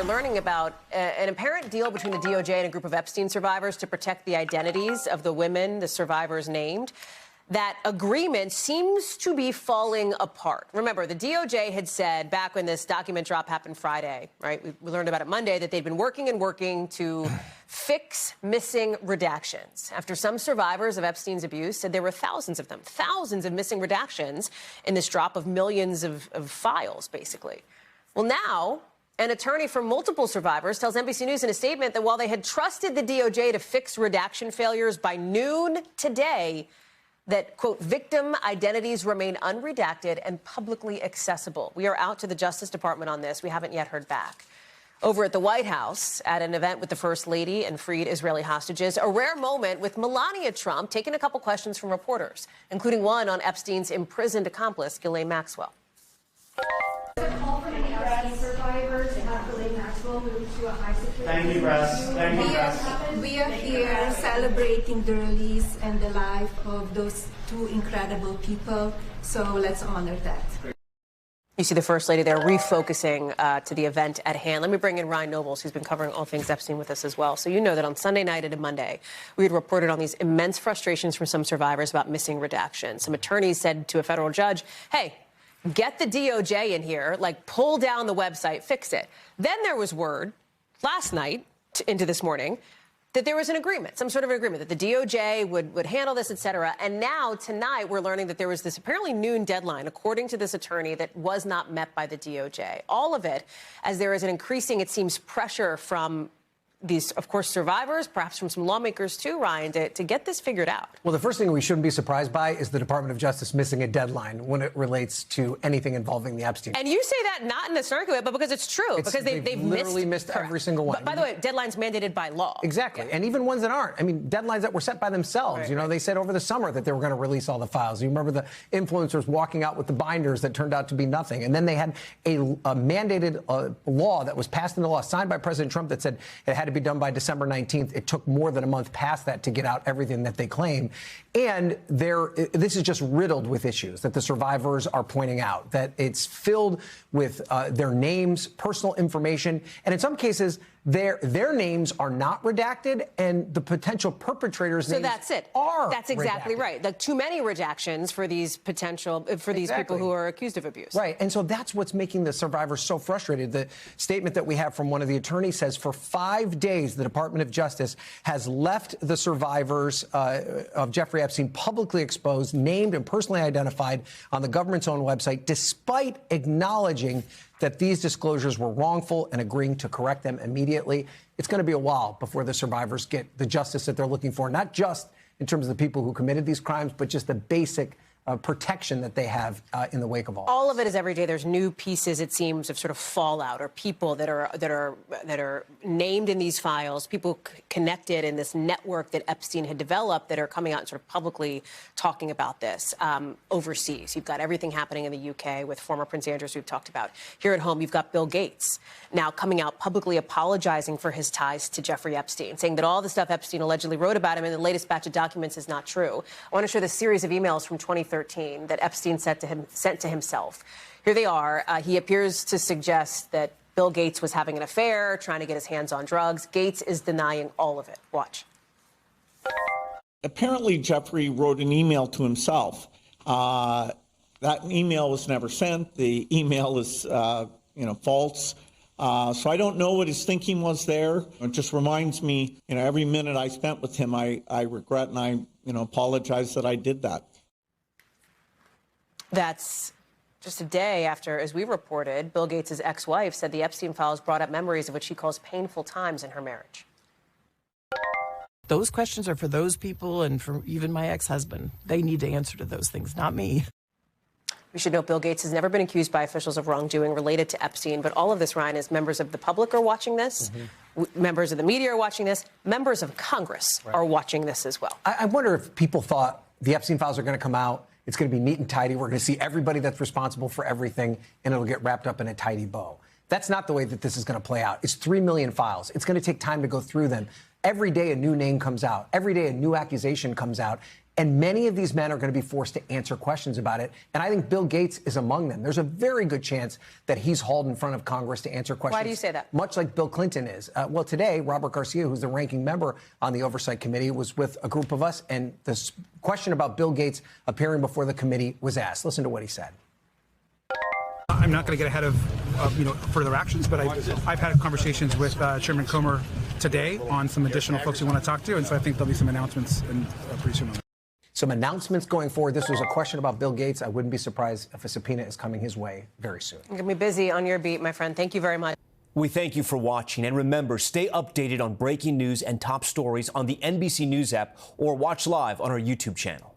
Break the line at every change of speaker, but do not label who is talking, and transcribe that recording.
we're learning about an apparent deal between the DOJ and a group of Epstein survivors to protect the identities of the women the survivors named. That agreement seems to be falling apart. Remember, the DOJ had said back when this document drop happened Friday, right? We learned about it Monday, that they'd been working to fix missing redactions. After some survivors of Epstein's abuse said there were thousands of them, thousands of missing redactions in this drop of millions of files, basically. Well, now, an attorney for multiple survivors tells NBC News in a statement that while they had trusted the DOJ to fix redaction failures by noon today, that, quote, victim identities remain unredacted and publicly accessible. We are out to the Justice Department on this. We haven't yet heard back. Over at the White House, at an event with the First Lady and freed Israeli hostages, a rare moment with Melania Trump taking a couple questions from reporters, including one on Epstein's imprisoned accomplice, Ghislaine Maxwell.
Thank you, Russ. Thank you, Russ.
We are here celebrating the release and the life of those two incredible people, so let's honor that.
You see the First Lady there refocusing to the event at hand. Let me bring in Ryan Nobles, who's been covering all things Epstein with us as well. So you know that on Sunday night and Monday, we had reported on these immense frustrations from some survivors about missing redactions. Some attorneys said to a federal judge, hey, get the DOJ in here, like pull down the website, fix it. Then there was word last night into this morning that there was an agreement, some sort of an agreement, that the DOJ would handle this, et cetera. And now, tonight, we're learning that there was this apparently noon deadline, according to this attorney, that was not met by the DOJ. All of it, as there is an increasing, it seems, pressure from these, of course, survivors, perhaps from some lawmakers too, Ryan, to get this figured out.
Well, the first thing we shouldn't be surprised by is the Department of Justice missing a deadline when it relates to anything involving the Epstein.
And you say that not in the snarky way, but because it's true, because they've
literally missed every single one.
But by the way, deadlines mandated by law.
Exactly. Yeah. And even ones that aren't. I mean, deadlines that were set by themselves. Right, you know, they said over the summer that they were going to release all the files. You remember the influencers walking out with the binders that turned out to be nothing. And then they had a mandated law that was passed into law, signed by President Trump, that said it had to be done by December 19th. It took more than a month past that to get out everything that they claim. And this is just riddled with issues that the survivors are pointing out, that it's filled with their names, personal information, and in some cases, their names are not redacted, and the potential perpetrators' names are
That's exactly
redacted.
Right. Like too many redactions for these people who are accused of abuse.
Right. And so that's what's making the survivors so frustrated. The statement that we have from one of the attorneys says for 5 days, the Department of Justice has left the survivors of Jeffrey Epstein publicly exposed, named and personally identified on the government's own website, despite acknowledging that these disclosures were wrongful and agreeing to correct them immediately. It's going to be a while before the survivors get the justice that they're looking for, not just in terms of the people who committed these crimes, but just the basic protection that they have in the wake of all
of it is every day. There's new pieces, it seems, of sort of fallout, or people that are named in these files, people connected in this network that Epstein had developed that are coming out and sort of publicly talking about this overseas. You've got everything happening in the UK with former Prince Andrews we've talked about. Here at home, you've got Bill Gates now coming out publicly apologizing for his ties to Jeffrey Epstein, saying that all the stuff Epstein allegedly wrote about him in the latest batch of documents is not true. I want to show the series of emails from 2013 that Epstein sent to himself. Here they are. He appears to suggest that Bill Gates was having an affair, trying to get his hands on drugs. Gates is denying all of it. Watch.
Apparently, Jeffrey wrote an email to himself. That email was never sent. The email is, false. So I don't know what his thinking was there. It just reminds me, every minute I spent with him, I regret and I, apologize that I did that.
That's just a day after, as we reported, Bill Gates' ex-wife said the Epstein files brought up memories of what she calls painful times in her marriage.
Those questions are for those people and for even my ex-husband. They need to answer to those things, not me.
We should note Bill Gates has never been accused by officials of wrongdoing related to Epstein, but all of this, Ryan, is members of the public are watching this, members of the media are watching this, members of Congress are watching this as well.
I wonder if people thought the Epstein files are going to come out, it's going to be neat and tidy, we're going to see everybody that's responsible for everything, and it'll get wrapped up in a tidy bow. That's not the way that this is going to play out. It's 3 million files. It's going to take time to go through them. Every day a new name comes out. Every day a new accusation comes out. And many of these men are going to be forced to answer questions about it. And I think Bill Gates is among them. There's a very good chance that he's hauled in front of Congress to answer questions.
Why do you say that?
Much like Bill Clinton is. Well, today, Robert Garcia, who's the ranking member on the Oversight Committee, was with a group of us, and this question about Bill Gates appearing before the committee was asked. Listen to what he said.
I'm not going to get ahead of further actions, but I've had conversations with Chairman Comer today on some additional folks we want to talk to, and so I think there'll be some announcements pretty soon on that.
Some announcements going forward. This was a question about Bill Gates. I wouldn't be surprised if a subpoena is coming his way very soon.
You're going to be busy on your beat, my friend. Thank you very much.
We thank you for watching, and remember, stay updated on breaking news and top stories on the NBC News app or watch live on our YouTube channel.